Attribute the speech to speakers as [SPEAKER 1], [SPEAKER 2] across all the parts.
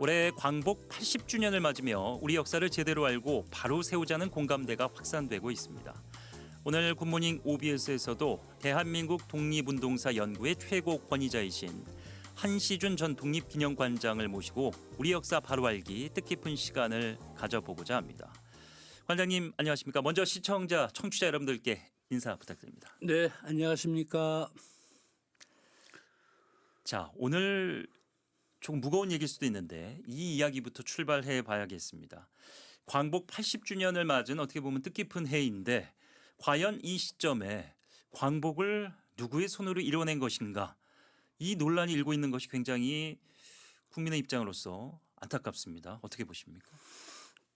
[SPEAKER 1] 올해 광복 80주년을 맞으며 우리 역사를 제대로 알고 바로 세우자는 공감대가 확산되고 있습니다. 오늘 굿모닝 OBS에서도 대한민국 독립운동사 연구의 최고 권위자이신 한시준 전 독립기념관장을 모시고 우리 역사 바로 알기 뜻깊은 시간을 가져보고자 합니다. 관장님 안녕하십니까? 먼저 시청자, 청취자 여러분들께 인사 부탁드립니다.
[SPEAKER 2] 네, 안녕하십니까?
[SPEAKER 1] 자, 오늘 조금 무거운 얘기일 수도 있는데 이 이야기부터 출발해 봐야겠습니다. 광복 80주년을 맞은 어떻게 보면 뜻깊은 해인데 과연 이 시점에 광복을 누구의 손으로 이뤄낸 것인가? 이 논란이 일고 있는 것이 굉장히 국민의 입장으로서 안타깝습니다. 어떻게 보십니까?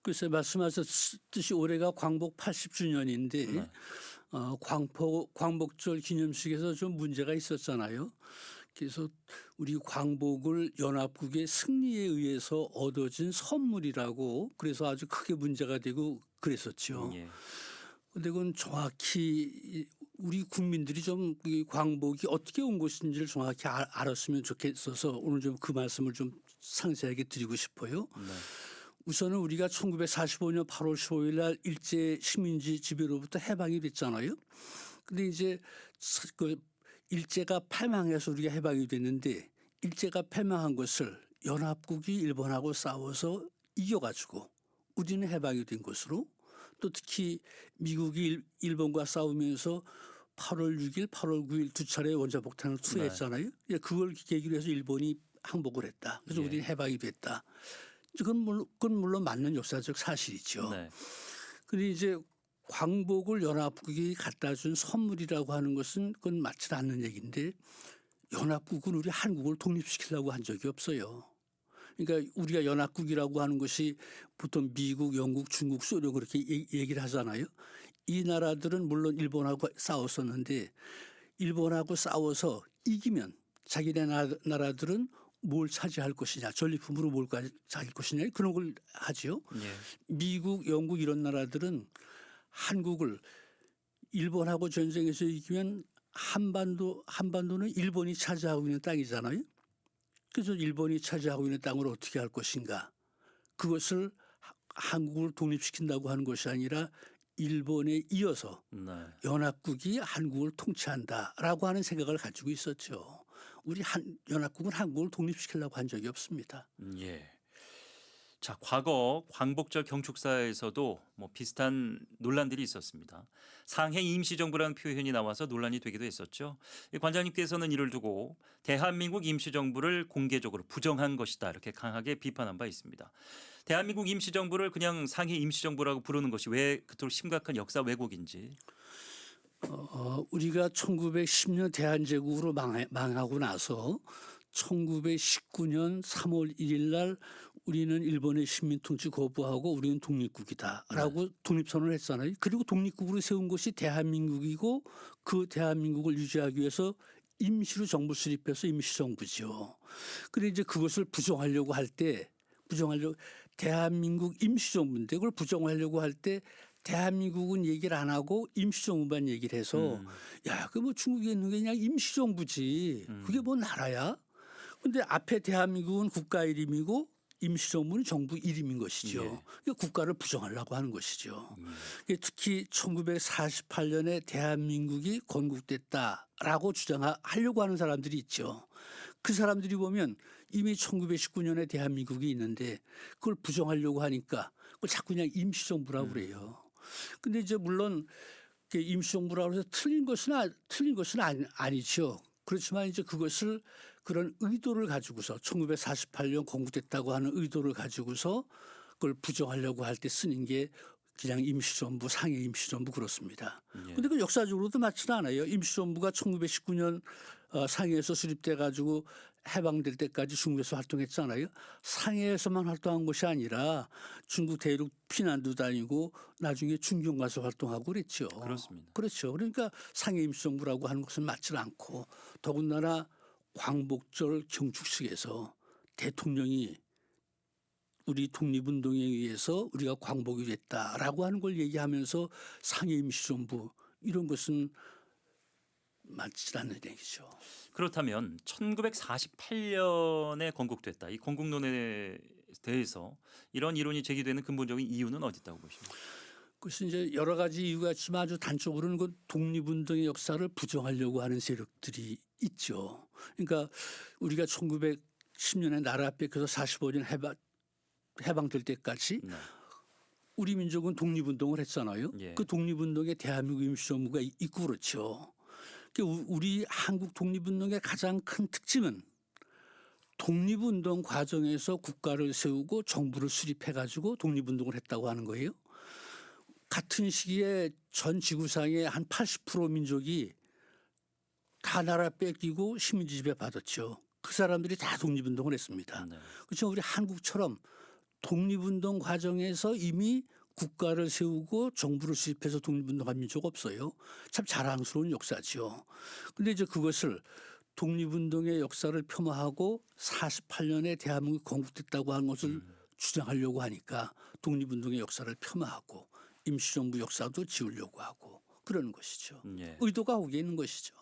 [SPEAKER 2] 글쎄 말씀하셨듯이 올해가 광복 80주년인데
[SPEAKER 1] 네.
[SPEAKER 2] 광복절 기념식에서 좀 문제가 있었잖아요. 그래서 우리 광복을 연합국의 승리에 의해서 얻어진 선물이라고 그래서 아주 크게 문제가 되고 그랬었죠.
[SPEAKER 1] 예.
[SPEAKER 2] 근데 그건 정확히 우리 국민들이 좀 이 광복이 어떻게 온 것인지를 정확히 알았으면 좋겠어서 오늘 좀 그 말씀을 좀 상세하게 드리고 싶어요.
[SPEAKER 1] 네.
[SPEAKER 2] 우선은 우리가 1945년 8월 15일 날 일제 식민지 지배로부터 해방이 됐잖아요. 근데 이제 그 일제가 패망해서 우리가 해방이 됐는데 일제가 패망한 것을 연합국이 일본하고 싸워서 이겨가지고 우리는 해방이 된 것으로 또 특히 미국이 일본과 싸우면서 8월 6일, 8월 9일 두 차례 원자폭탄을 투여했잖아요. 네. 그걸 계기로 해서 일본이 항복을 했다. 그래서 우리는 해방이 됐다. 그건 물론 맞는 역사적 사실이죠.
[SPEAKER 1] 네.
[SPEAKER 2] 그런데 이제 광복을 연합국이 갖다 준 선물이라고 하는 것은 그건 맞지 않는 얘기인데 연합국은 우리 한국을 독립시키려고 한 적이 없어요. 그러니까 우리가 연합국이라고 하는 것이 보통 미국, 영국, 중국, 소련 그렇게 얘기를 하잖아요. 이 나라들은 물론 일본하고 싸웠었는데 일본하고 싸워서 이기면 자기네 나라들은 뭘 차지할 것이냐, 전리품으로 뭘 차지할 것이냐 그런 걸 하죠.
[SPEAKER 1] 예.
[SPEAKER 2] 미국, 영국 이런 나라들은 한국을 일본하고 전쟁에서 이기면 한반도는 일본이 차지하고 있는 땅이잖아요. 그래서 일본이 차지하고 있는 땅을 어떻게 할 것인가. 그것을 한국을 독립시킨다고 하는 것이 아니라 일본에 이어서
[SPEAKER 1] 네.
[SPEAKER 2] 연합국이 한국을 통치한다라고 하는 생각을 가지고 있었죠. 우리 연합국은 한국을 독립시키려고 한 적이 없습니다.
[SPEAKER 1] 예. 자, 과거 광복절 경축사에서도 뭐 비슷한 논란들이 있었습니다. 상해 임시정부라는 표현이 나와서 논란이 되기도 했었죠. 이 관장님께서는 이를 두고 대한민국 임시정부를 공개적으로 부정한 것이다 이렇게 강하게 비판한 바 있습니다. 대한민국 임시정부를 그냥 상해 임시정부라고 부르는 것이 왜 그토록 심각한 역사 왜곡인지.
[SPEAKER 2] 우리가 1910년 대한제국으로 망하고 나서 1919년 3월 1일 날 우리는 일본의 식민통치 거부하고 우리는 독립국이다라고 독립선언을 했잖아요. 그리고 독립국으로 세운 것이 대한민국이고 그 대한민국을 유지하기 위해서 임시로 정부 수립해서 임시정부죠. 그런데 이제 그것을 부정하려고 할 때 대한민국 임시정부인데 그걸 부정하려고 할 때 대한민국은 얘기를 안 하고 임시정부만 얘기를 해서 야, 그 뭐 중국에 있는 게 그냥 임시정부지. 그게 뭐 나라야? 근데 앞에 대한민국은 국가 이름이고 임시정부는 정부 이름인 것이죠. 그러니까 국가를 부정하려고 하는 것이죠. 특히 1948년에 대한민국이 건국됐다라고 주장하려고 하는 사람들이 있죠. 그 사람들이 보면 이미 1919년에 대한민국이 있는데 그걸 부정하려고 하니까 그걸 자꾸 그냥 임시정부라고 그래요. 근데 이제 물론 임시정부라고 해서 틀린 것은 아니죠. 그렇지만 이제 그것을 그런 의도를 가지고서 1948년 건국됐다고 하는 의도를 가지고서 그걸 부정하려고 할 때 쓰는 게 그냥 임시정부, 상해 임시정부 그렇습니다. 그런데 그 역사적으로도 맞지는 않아요. 임시정부가 1919년 상해에서 수립돼 가지고 해방될 때까지 중국에서 활동했잖아요. 상해에서만 활동한 것이 아니라 중국 대륙 피난도 다니고 나중에 중경 가서 활동하고 그랬죠.
[SPEAKER 1] 그렇습니다.
[SPEAKER 2] 그렇죠. 그러니까 상해 임시정부라고 하는 것은 맞지 않고 더군다나 광복절 경축식에서 대통령이 우리 독립운동에 의해서 우리가 광복이 됐다라고 하는 걸 얘기하면서 상해 임시정부 이런 것은 맞지 않는 얘기죠.
[SPEAKER 1] 그렇다면 1948년에 건국됐다. 이 건국론에 대해서 이런 이론이 제기되는 근본적인 이유는 어디 있다고 보십니까?
[SPEAKER 2] 그것이 이제 여러 가지 이유가 있지만 아주 단적으로는 그 독립운동의 역사를 부정하려고 하는 세력들이 있죠. 그러니까 우리가 1910년에 나라 뺏겨서 45년 해방될 때까지
[SPEAKER 1] 네.
[SPEAKER 2] 우리 민족은 독립운동을 했잖아요.
[SPEAKER 1] 예.
[SPEAKER 2] 그 독립운동에 대한민국 임시정부가 있고 그렇죠. 우리 한국 독립운동의 가장 큰 특징은 독립운동 과정에서 국가를 세우고 정부를 수립해가지고 독립운동을 했다고 하는 거예요. 같은 시기에 전 지구상의 한 80% 민족이 다 나라 뺏기고 식민지 지배 받았죠. 그 사람들이 다 독립운동을 했습니다.
[SPEAKER 1] 네.
[SPEAKER 2] 그렇죠. 우리 한국처럼 독립운동 과정에서 이미 국가를 세우고 정부를 수립해서 독립운동한 민족 없어요. 참 자랑스러운 역사죠. 그런데 이제 그것을 독립운동의 역사를 폄하하고 48년에 대한민국이 건국됐다고 하는 것을 주장하려고 하니까 독립운동의 역사를 폄하하고 임시정부 역사도 지우려고 하고 그러는 것이죠.
[SPEAKER 1] 예.
[SPEAKER 2] 의도가 거기에 있는 것이죠.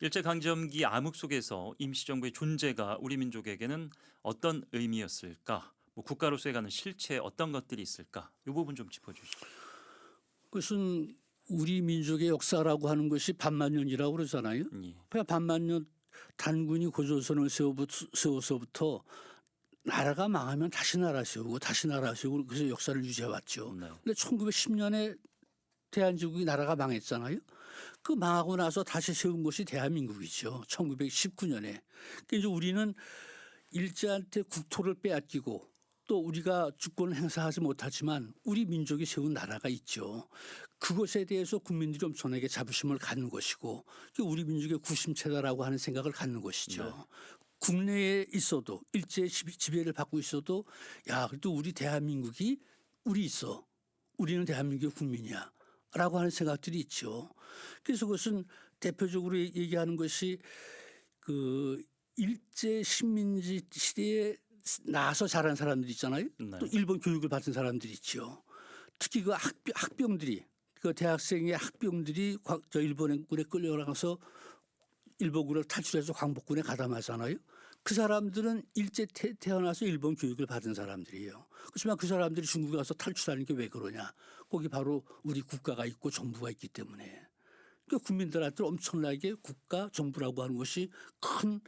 [SPEAKER 1] 일제강점기 암흑 속에서 임시정부의 존재가 우리 민족에게는 어떤 의미였을까? 뭐 국가로서의 가는 실체 어떤 것들이 있을까? 이 부분 좀 짚어주시죠.
[SPEAKER 2] 그것은 우리 민족의 역사라고 하는 것이 반만년이라고 그러잖아요.
[SPEAKER 1] 예.
[SPEAKER 2] 그러니까 반만년 단군이 고조선을 세워서부터 나라가 망하면 다시 나라 세우고 다시 나라 세우고 그래서 역사를 유지해왔죠.
[SPEAKER 1] 네.
[SPEAKER 2] 근데 1910년에 대한제국이 나라가 망했잖아요. 그 망하고 나서 다시 세운 것이 대한민국이죠. 1919년에. 그러니까 이제 우리는 일제한테 국토를 빼앗기고 또 우리가 주권을 행사하지 못하지만 우리 민족이 세운 나라가 있죠. 그것에 대해서 국민들이 엄청나게 자부심을 갖는 것이고 우리 민족의 구심체다라고 하는 생각을 갖는 것이죠.
[SPEAKER 1] 네.
[SPEAKER 2] 국내에 있어도 일제 지배를 받고 있어도 야 그래도 우리 대한민국이 우리 있어. 우리는 대한민국의 국민이야. 라고 하는 생각들이 있죠. 그래서 그것은 대표적으로 얘기하는 것이 그 일제 식민지 시대에 나서 자란 사람들이 있잖아요.
[SPEAKER 1] 네.
[SPEAKER 2] 또 일본 교육을 받은 사람들이 있죠. 특히 그 학병들이 그 대학생의 학병들이 저 일본군에 끌려가서 일본군을 탈출해서 광복군에 가담하잖아요. 그 사람들은 일제 태어나서 일본 교육을 받은 사람들이에요. 그렇지만 그 사람들이 중국에 가서 탈출하는 게 왜 그러냐. 거기 바로 우리 국가가 있고 정부가 있기 때문에. 그러니까 국민들한테 엄청나게 국가 정부라고 하는 것이 큰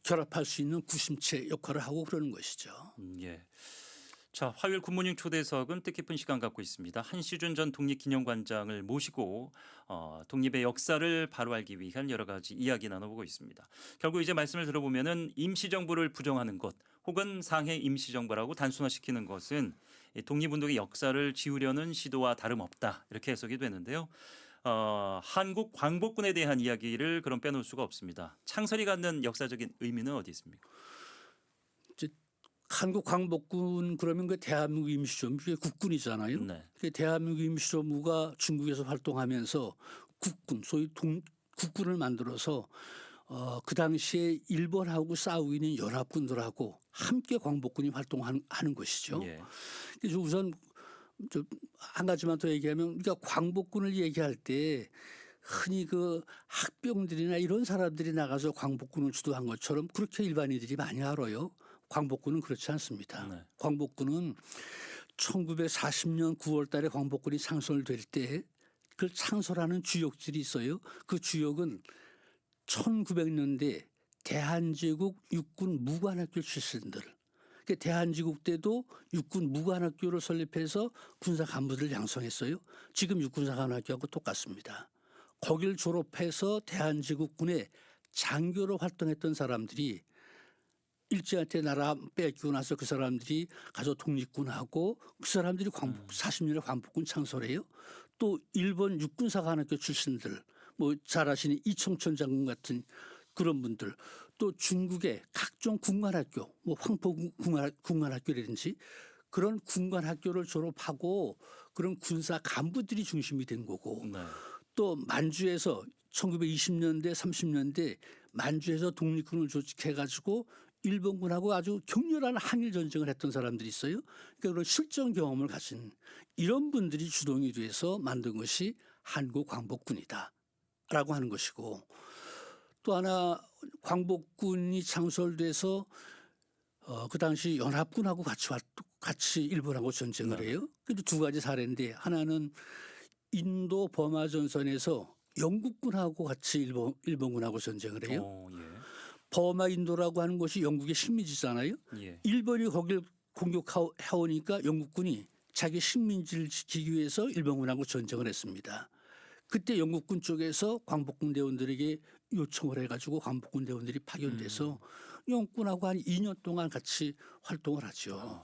[SPEAKER 2] 결합할 수 있는 구심체 역할을 하고 그러는 것이죠.
[SPEAKER 1] 예. 자, 화요일 굿모닝 초대석은 뜻깊은 시간 갖고 있습니다. 한시준 전 독립기념관장을 모시고 독립의 역사를 바로 알기 위한 여러 가지 이야기 나눠보고 있습니다. 결국 이제 말씀을 들어보면은 임시정부를 부정하는 것 혹은 상해 임시정부라고 단순화시키는 것은 독립운동의 역사를 지우려는 시도와 다름없다 이렇게 해석이 되는데요. 한국 광복군에 대한 이야기를 그럼 빼놓을 수가 없습니다. 창설이 갖는 역사적인 의미는 어디 있습니까?
[SPEAKER 2] 한국 광복군 그러면 그 대한민국 임시정부 국군이잖아요.
[SPEAKER 1] 네.
[SPEAKER 2] 그 대한민국 임시정부가 중국에서 활동하면서 국군 소위 국군을 만들어서 그 당시에 일본하고 싸우고 있는 연합군들하고 함께 광복군이 활동하는 것이죠.
[SPEAKER 1] 예.
[SPEAKER 2] 그래서 우선 한 가지만 더 얘기하면 우리가 광복군을 얘기할 때 흔히 그 학병들이나 이런 사람들이 나가서 광복군을 주도한 것처럼 그렇게 일반인들이 많이 알아요. 광복군은 그렇지 않습니다.
[SPEAKER 1] 네.
[SPEAKER 2] 광복군은 1940년 9월 달에 광복군이 창설될 때 그걸 창설하는 주역들이 있어요. 그 주역은 1900년대 대한제국 육군 무관학교 출신들. 대한제국 때도 육군 무관학교를 설립해서 군사 간부들을 양성했어요. 지금 육군사관학교하고 똑같습니다. 거길 졸업해서 대한제국군의 장교로 활동했던 사람들이 일제한테 나라 뺏기고 나서 그 사람들이 가서 독립군하고 그 사람들이 40년에 광복군 창설해요. 또 일본 육군사관학교 출신들 뭐 잘 아시는 이청천 장군 같은 그런 분들 또 중국의 각종 군관학교 뭐 황포 군관학교라든지 그런 군관학교를 졸업하고 그런 군사 간부들이 중심이 된 거고
[SPEAKER 1] 네.
[SPEAKER 2] 또 만주에서 1920년대 30년대 만주에서 독립군을 조직해가지고 일본군하고 아주 격렬한 항일 전쟁을 했던 사람들이 있어요. 그러니까 그런 실전 경험을 가진 이런 분들이 주동이 돼서 만든 것이 한국 광복군이다. 라고 하는 것이고, 또 하나 광복군이 창설돼서 그 당시 연합군하고 같이 일본하고 전쟁을
[SPEAKER 1] 네.
[SPEAKER 2] 해요. 그래도 두 가지 사례인데, 하나는 인도 버마 전선에서 영국군하고 같이 일본군하고 전쟁을 해요.
[SPEAKER 1] 예.
[SPEAKER 2] 버마 인도라고 하는 것이 영국의 식민지잖아요.
[SPEAKER 1] 예.
[SPEAKER 2] 일본이 거길 공격해오니까 영국군이 자기 식민지를 지키기 위해서 일본군하고 전쟁을 했습니다. 그때 영국군 쪽에서 광복군 대원들에게 요청을 해가지고 광복군 대원들이 파견돼서 영국군하고 한 2년 동안 같이 활동을 하죠.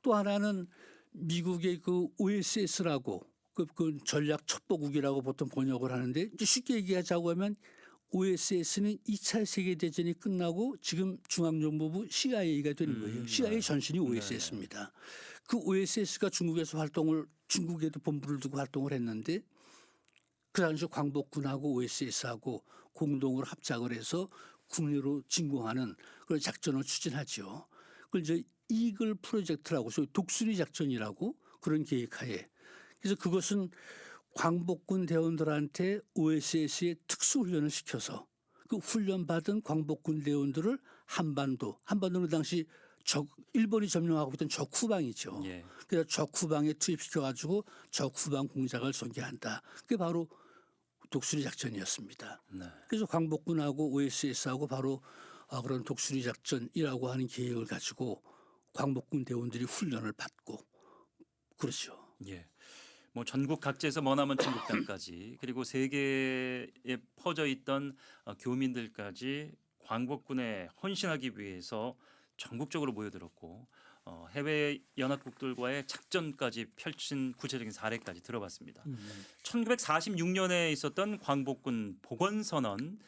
[SPEAKER 2] 또 하나는 미국의 그 OSS라고 그 전략 첩보국이라고 보통 번역을 하는데, 이제 쉽게 얘기하자고 하면 OSS는 2차 세계대전이 끝나고 지금 중앙정보부 CIA가 되는 거예요. CIA 전신이 OSS입니다. 그 OSS가 중국에서 중국에도 본부를 두고 활동을 했는데, 그 당시 광복군하고 OSS하고 공동으로 합작을 해서 국내로 진공하는 그런 작전을 추진하죠. 그걸 이제 이글 프로젝트라고, 소위 독수리 작전이라고 그런 계획하에. 그래서 그것은 광복군 대원들한테 OSS에 특수훈련을 시켜서 그 훈련받은 광복군 대원들을 한반도는 그 당시 일본이 점령하고 있던 적후방이죠.
[SPEAKER 1] 예.
[SPEAKER 2] 그래서 적후방에 투입시켜가지고 적후방 공작을 전개한다. 그게 바로 독수리 작전이었습니다.
[SPEAKER 1] 네.
[SPEAKER 2] 그래서 광복군하고 OSS하고 바로 그런 독수리 작전이라고 하는 계획을 가지고 광복군 대원들이 훈련을 받고 그렇죠.
[SPEAKER 1] 예. 뭐 전국 각지에서 머나먼 중국 땅까지 그리고 세계에 퍼져 있던 교민들까지 광복군에 헌신하기 위해서 전국적으로 모여들었고 해외 연합국들과의 작전까지 펼친 구체적인 사례까지 들어봤습니다. 1946년에 있었던 광복군 복원선언,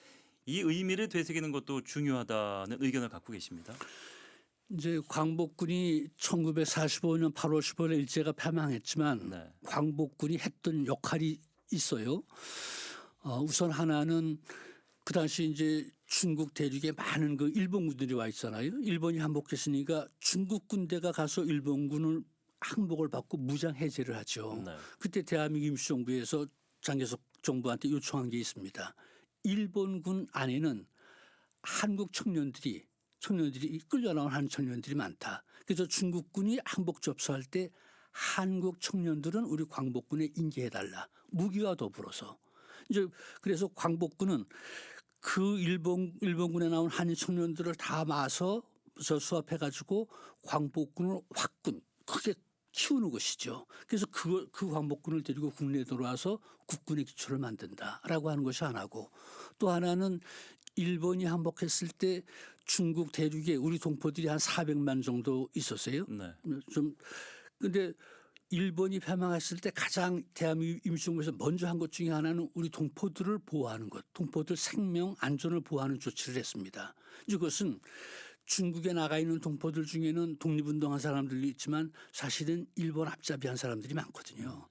[SPEAKER 1] 이 의미를 되새기는 것도 중요하다는 의견을 갖고 계십니다.
[SPEAKER 2] 이제 광복군이 1945년 8월 15일 일제가 패망했지만
[SPEAKER 1] 네.
[SPEAKER 2] 광복군이 했던 역할이 있어요. 우선 하나는 그 당시 이제 중국 대륙에 많은 그 일본군들이 와 있잖아요. 일본이 항복했으니까 중국 군대가 가서 일본군을 항복을 받고 무장 해제를 하죠.
[SPEAKER 1] 네.
[SPEAKER 2] 그때 대한민국 임시정부에서 장개석 정부한테 요청한 게 있습니다. 일본군 안에는 한국 청년들이 끌려나온 한 청년들이 많다. 그래서 중국군이 항복 접수할 때 한국 청년들은 우리 광복군에 인계해달라. 무기와 더불어서. 이제 그래서 광복군은 그 일본군에 나온 한인 청년들을 다 모아서 수합해가지고 광복군을 확군 크게 키우는 것이죠. 그래서 그 광복군을 데리고 국내에 들어와서 국군의 기초를 만든다라고 하는 것이 하나고, 또 하나는 일본이 항복했을 때 중국 대륙에 우리 동포들이 한 400만 정도 있었어요.
[SPEAKER 1] 네.
[SPEAKER 2] 근데 일본이 패망했을 때 가장 대한민국 임시정부에서 먼저 한 것 중에 하나는 우리 동포들을 보호하는 것, 동포들 생명 안전을 보호하는 조치를 했습니다. 이것은 중국에 나가 있는 동포들 중에는 독립운동한 사람들도 있지만 사실은 일본 앞잡이한 사람들이 많거든요.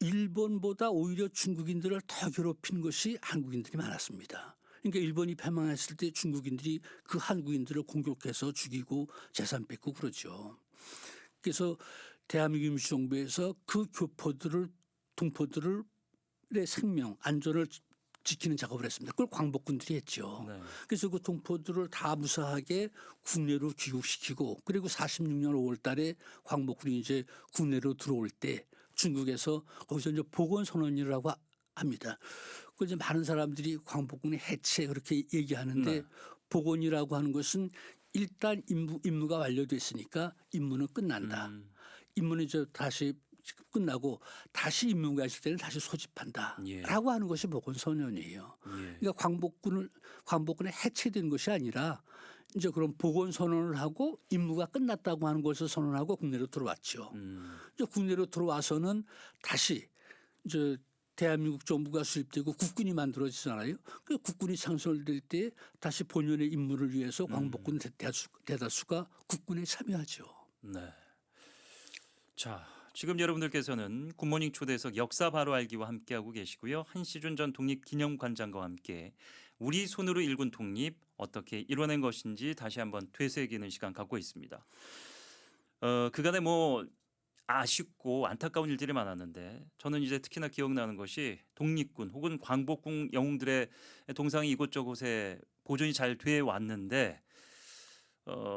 [SPEAKER 2] 일본보다 오히려 중국인들을 더 괴롭힌 것이 한국인들이 많았습니다. 그러니까 일본이 패망했을 때 중국인들이 그 한국인들을 공격해서 죽이고 재산 뺏고 그러죠. 그래서 대한민국 임시정부에서 그 동포들의 생명 안전을 지키는 작업을 했습니다. 그걸 광복군들이 했죠.
[SPEAKER 1] 네.
[SPEAKER 2] 그래서 그 동포들을 다 무사하게 국내로 귀국시키고, 그리고 46년 5월 달에 광복군이 이제 국내로 들어올 때 중국에서 거기서 이제 복원선언이라고 합니다. 그 이제 많은 사람들이 광복군의 해체 그렇게 얘기하는데,
[SPEAKER 1] 네.
[SPEAKER 2] 복원이라고 하는 것은 일단 임무가 완료됐으니까 임무는 끝난다. 임무는 이제 다시 끝나고 다시 임무가 있을 때는 다시 소집한다라고
[SPEAKER 1] 예.
[SPEAKER 2] 하는 것이 복원선언이에요.
[SPEAKER 1] 예.
[SPEAKER 2] 그러니까 광복군에 해체된 것이 아니라 이제 그런 복원선언을 하고 임무가 끝났다고 하는 것을 선언하고 국내로 들어왔죠. 이제 국내로 들어와서는 다시 이제 대한민국 정부가 수립되고 국군이 만들어지잖아요. 그 국군이 창설될 때 다시 본연의 임무를 위해서 광복군 대다수가 국군에 참여하죠.
[SPEAKER 1] 네. 자, 지금 여러분들께서는 굿모닝 초대석 역사 바로 알기와 함께하고 계시고요. 한시준 전 독립기념관장과 함께 우리 손으로 일군 독립 어떻게 이뤄낸 것인지 다시 한번 되새기는 시간 갖고 있습니다. 그간에 뭐 아쉽고 안타까운 일들이 많았는데 저는 이제 특히나 기억나는 것이 독립군 혹은 광복군 영웅들의 동상이 이곳저곳에 보존이 잘 돼 왔는데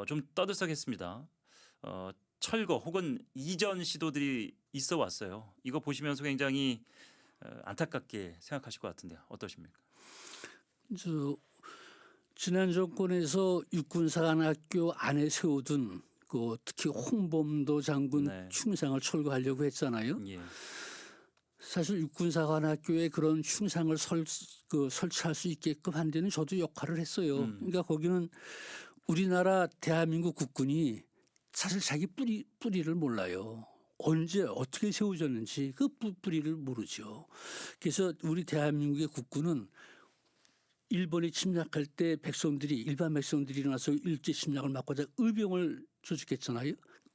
[SPEAKER 1] 좀 떠들썩했습니다. 어, 철거 혹은 이전 시도들이 있어 왔어요. 이거 보시면서 굉장히 안타깝게 생각하실 것 같은데요. 어떠십니까?
[SPEAKER 2] 저 지난 정권에서 육군사관학교 안에 세워둔 그 특히 홍범도 장군
[SPEAKER 1] 네.
[SPEAKER 2] 충상을 철거하려고 했잖아요.
[SPEAKER 1] 예.
[SPEAKER 2] 사실 육군사관학교에 그런 충상을 설치할 수 있게끔 한 데는 저도 역할을 했어요. 그러니까 거기는 우리나라 대한민국 국군이 사실 자기 뿌리를 몰라요. 언제 어떻게 세워졌는지 그 뿌리를 모르죠. 그래서 우리 대한민국의 국군은 일본이 침략할 때 일반 백성들이 일어나서 일제 침략을 막고자 의병을 조직했잖아요.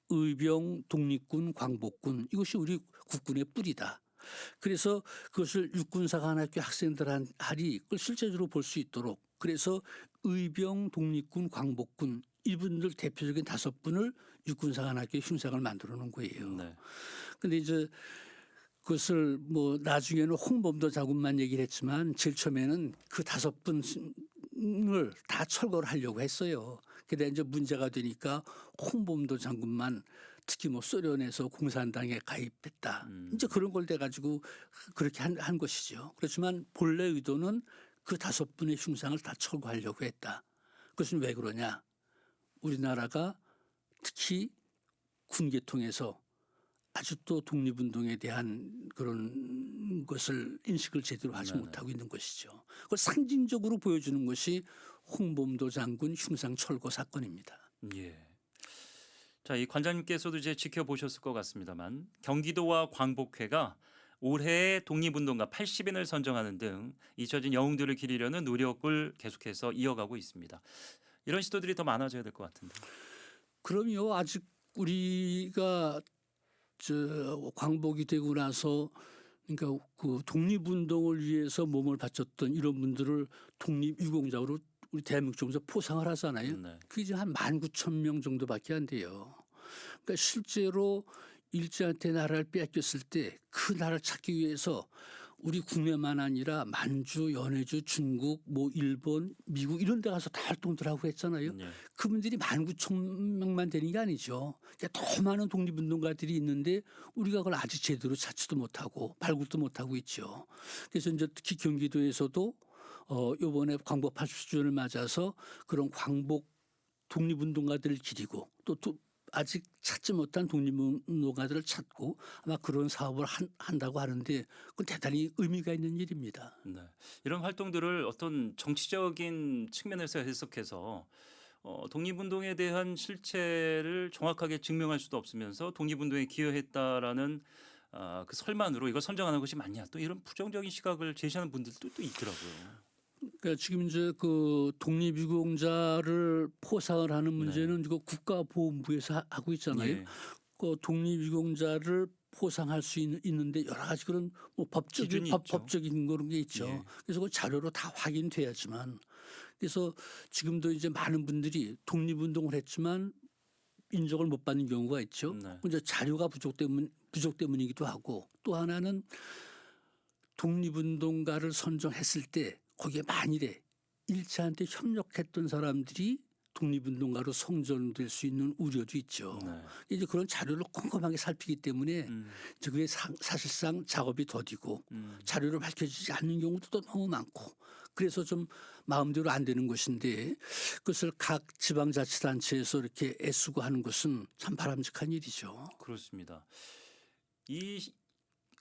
[SPEAKER 2] 의병, 독립군, 광복군 이것이 우리 국군의 뿌리다. 그래서 그것을 육군사관학교 학생들이 그걸 실제적으로 볼 수 있도록 그래서 의병, 독립군, 광복군 이분들 대표적인 5분을 육군사관학교 흉상을 만들어 놓은 거예요.
[SPEAKER 1] 네.
[SPEAKER 2] 근데 이제 그것을 뭐 나중에는 홍범도 장군만 얘기를 했지만 제일 처음에는 그 5분을 다 철거를 하려고 했어요. 근데 이제 문제가 되니까 홍범도 장군만 특히 뭐 소련에서 공산당에 가입했다. 이제 그런 걸 돼가지고 그렇게 한 것이죠. 그렇지만 본래 의도는 그 5분의 흉상을 다 철거하려고 했다. 그것은 왜 그러냐? 우리나라가 특히 군계통에서 아직도 독립운동에 대한 그런 것을 인식을 제대로 하지
[SPEAKER 1] 네네.
[SPEAKER 2] 못하고 있는 것이죠. 그걸 상징적으로 보여주는 것이 홍범도 장군 흉상 철거 사건입니다.
[SPEAKER 1] 예. 자, 이 관장님께서도 이제 지켜보셨을 것 같습니다만 경기도와 광복회가 올해의 독립운동가 80인을 선정하는 등 잊혀진 영웅들을 기리려는 노력을 계속해서 이어가고 있습니다. 이런 시도들이 더 많아져야 될 것 같은데.
[SPEAKER 2] 그럼요. 아직 우리가 광복이 되고 나서 그러니까 그 독립운동을 위해서 몸을 바쳤던 이런 분들을 독립유공자로 우리 대한민국 정부에서 포상을 하잖아요.
[SPEAKER 1] 네.
[SPEAKER 2] 그게 이제 한 19,000명 정도밖에 안 돼요. 그러니까 실제로 일제한테 나라를 빼앗겼을 때 그 나라를 찾기 위해서 우리 국내만 아니라 만주, 연해주, 중국, 뭐 일본, 미국 이런 데 가서 다 활동들 하고 했잖아요.
[SPEAKER 1] 예.
[SPEAKER 2] 그분들이 19,000명만 되는 게 아니죠. 그러니까 더 많은 독립운동가들이 있는데 우리가 그걸 아직 제대로 찾지도 못하고 발굴도 못하고 있죠. 그래서 이제 특히 경기도에서도 이번에 광복 80주년을 맞아서 그런 광복 독립운동가들을 기리고 또 아직 찾지 못한 독립운동가들을 찾고 아마 그런 사업을 한다고 하는데 그건 대단히 의미가 있는 일입니다.
[SPEAKER 1] 네. 이런 활동들을 어떤 정치적인 측면에서 해석해서 독립운동에 대한 실체를 정확하게 증명할 수도 없으면서 독립운동에 기여했다라는 그 설만으로 이걸 선정하는 것이 맞냐 또 이런 부정적인 시각을 제시하는 분들도 또 있더라고요.
[SPEAKER 2] 그러니까 지금 이제 그 독립유공자를 포상을 하는 문제는 이거 국가보훈부에서 하고 있잖아요.
[SPEAKER 1] 예.
[SPEAKER 2] 그 독립유공자를 포상할 수 있는데 여러 가지 그런 뭐
[SPEAKER 1] 기준이 있죠.
[SPEAKER 2] 법적인 그런 게 있죠.
[SPEAKER 1] 예.
[SPEAKER 2] 그래서 그 자료로 다 확인돼야지만 그래서 지금도 이제 많은 분들이 독립운동을 했지만 인정을 못 받는 경우가 있죠.
[SPEAKER 1] 네.
[SPEAKER 2] 이제 자료가 부족 때문이기도 하고 또 하나는 독립운동가를 선정했을 때 거기에 만일에 일제한테 협력했던 사람들이 독립운동가로 선정될 수 있는 우려도 있죠.
[SPEAKER 1] 네.
[SPEAKER 2] 이제 그런 자료를 꼼꼼하게 살피기 때문에 이제 그게 사실상 작업이 더디고 자료를 밝혀지지 않는 경우도 또 너무 많고 그래서 좀 마음대로 안 되는 것인데 그것을 각 지방자치단체에서 이렇게 애쓰고 하는 것은 참 바람직한 일이죠.
[SPEAKER 1] 그렇습니다. 이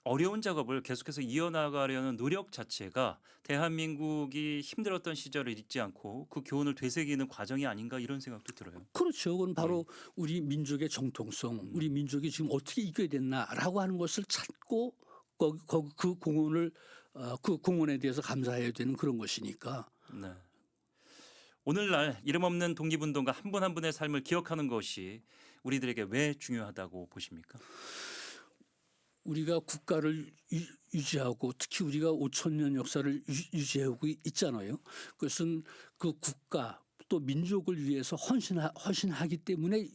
[SPEAKER 1] 어려운 작업을 계속해서 이어나가려는 노력 자체가 대한민국이 힘들었던 시절을 잊지 않고 그 교훈을 되새기는 과정이 아닌가 이런 생각도 들어요.
[SPEAKER 2] 그렇죠. 그건 바로 우리 민족의 정통성, 우리 민족이 지금 어떻게 이겨야 됐나라고 하는 것을 찾고 그 공헌을 그 공헌에 대해서 감사해야 되는 그런 것이니까.
[SPEAKER 1] 네. 오늘날 이름 없는 독립운동가 한 분 한 분의 삶을 기억하는 것이 우리들에게 왜 중요하다고 보십니까?
[SPEAKER 2] 우리가 국가를 유지하고 특히 우리가 5,000년 역사를 유지하고 있잖아요. 그것은 그 국가 또 민족을 위해서 헌신하기 때문에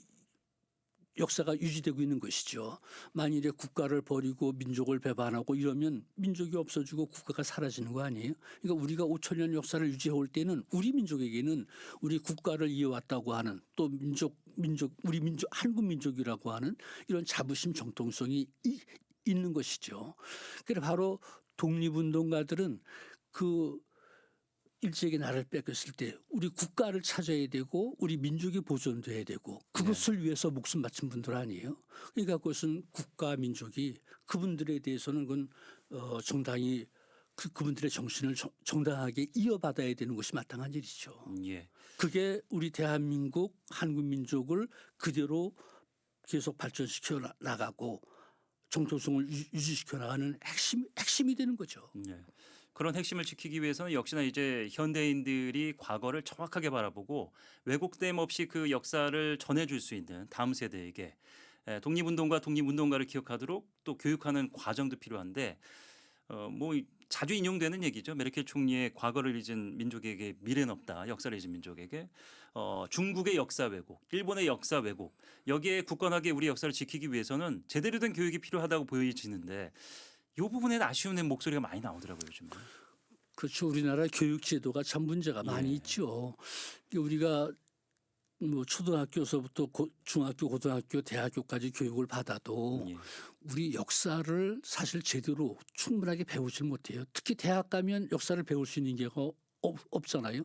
[SPEAKER 2] 역사가 유지되고 있는 것이죠. 만일에 국가를 버리고 민족을 배반하고 이러면 민족이 없어지고 국가가 사라지는 거 아니에요? 그러니까 우리가 5천 년 역사를 유지해올 때는 우리 민족에게는 우리 국가를 이어왔다고 하는 또 우리 민족 한국 민족이라고 하는 이런 자부심 정통성이 있는 것이죠. 그래 바로 독립운동가들은 그 일제에게 나라를 뺏겼을 때 우리 국가를 찾아야 되고 우리 민족이 보존돼야 되고 그것을 위해서 목숨 바친 분들 아니에요. 그러니까 그것은 국가 민족이 그분들에 대해서는 그건 정당히 그분들의 정신을 정당하게 이어받아야 되는 것이 마땅한 일이죠.
[SPEAKER 1] 예.
[SPEAKER 2] 그게 우리 대한민국 한국 민족을 그대로 계속 발전시켜 나가고 정통성을 유지시켜 나가는 핵심이 되는 거죠.
[SPEAKER 1] 예. 그런 핵심을 지키기 위해서는 역시나 이제 현대인들이 과거를 정확하게 바라보고 왜곡됨 없이 그 역사를 전해줄 수 있는 다음 세대에게 독립운동과 독립운동가를 기억하도록 또 교육하는 과정도 필요한데 뭐 자주 인용되는 얘기죠. 메르켈 총리의 과거를 잊은 민족에게 미래는 없다. 역사를 잊은 민족에게 중국의 역사 왜곡, 일본의 역사 왜곡 여기에 굳건하게 우리 역사를 지키기 위해서는 제대로 된 교육이 필요하다고 보여지는데 이 부분에는 아쉬운 목소리가 많이 나오더라고요, 요즘에.
[SPEAKER 2] 그렇죠. 우리나라 교육 제도가 참 문제가 많이 있죠. 우리가 뭐 초등학교서부터 중학교, 고등학교, 대학교까지 교육을 받아도
[SPEAKER 1] 예.
[SPEAKER 2] 우리 역사를 사실 제대로 충분하게 배우질 못해요. 특히 대학 가면 역사를 배울 수 있는 경우가 없잖아요.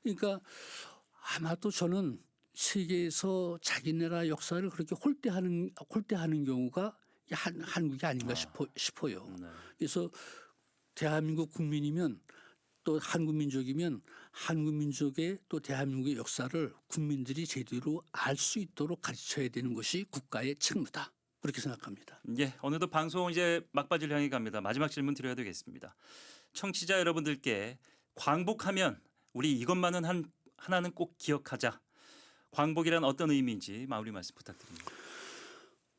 [SPEAKER 2] 그러니까 아마도 저는 세계에서 자기네라 역사를 그렇게 홀대하는 경우가 한국이 아닌가 싶어요.
[SPEAKER 1] 네.
[SPEAKER 2] 그래서 대한민국 국민이면 또 한국 민족이면 한국 민족의 또 대한민국의 역사를 국민들이 제대로 알 수 있도록 가르쳐야 되는 것이 국가의 책무다. 그렇게 생각합니다.
[SPEAKER 1] 예, 어느덧 방송 이제 막바지를 향해 갑니다. 마지막 질문 드려야 되겠습니다. 청취자 여러분들께 광복하면 우리 이것만은 하나는 꼭 기억하자. 광복이란 어떤 의미인지 마무리 말씀 부탁드립니다.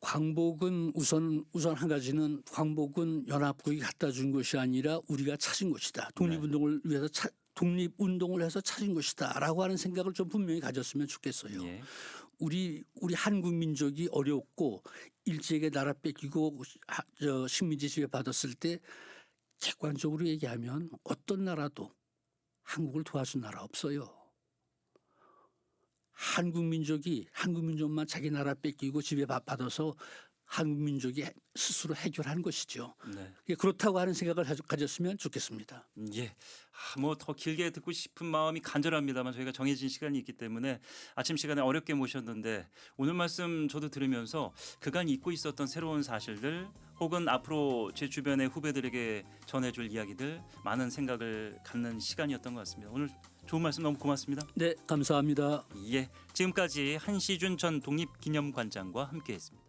[SPEAKER 2] 광복은 우선 한 가지는 광복은 연합국이 갖다 준 것이 아니라 우리가 찾은 것이다. 독립운동을 위해서 독립운동을 해서 찾은 것이다라고 하는 생각을 좀 분명히 가졌으면 좋겠어요.
[SPEAKER 1] 예.
[SPEAKER 2] 우리 한국 민족이 어렵고 일제에게 나라 뺏기고 식민지 지배 받았을 때 객관적으로 얘기하면 어떤 나라도 한국을 도와준 나라 없어요. 한국 민족만 자기 나라 뺏기고 지배 받아서 한국 민족이 스스로 해결한 것이죠.
[SPEAKER 1] 네.
[SPEAKER 2] 그렇다고 하는 생각을 가졌으면 좋겠습니다.
[SPEAKER 1] 예. 뭐 더 길게 듣고 싶은 마음이 간절합니다만 저희가 정해진 시간이 있기 때문에 아침 시간에 어렵게 모셨는데 오늘 말씀 저도 들으면서 그간 잊고 있었던 새로운 사실들 혹은 앞으로 제 주변의 후배들에게 전해줄 이야기들 많은 생각을 갖는 시간이었던 것 같습니다. 오늘 좋은 말씀 너무 고맙습니다.
[SPEAKER 2] 네, 감사합니다.
[SPEAKER 1] 예. 지금까지 한시준 전 독립기념관장과 함께했습니다.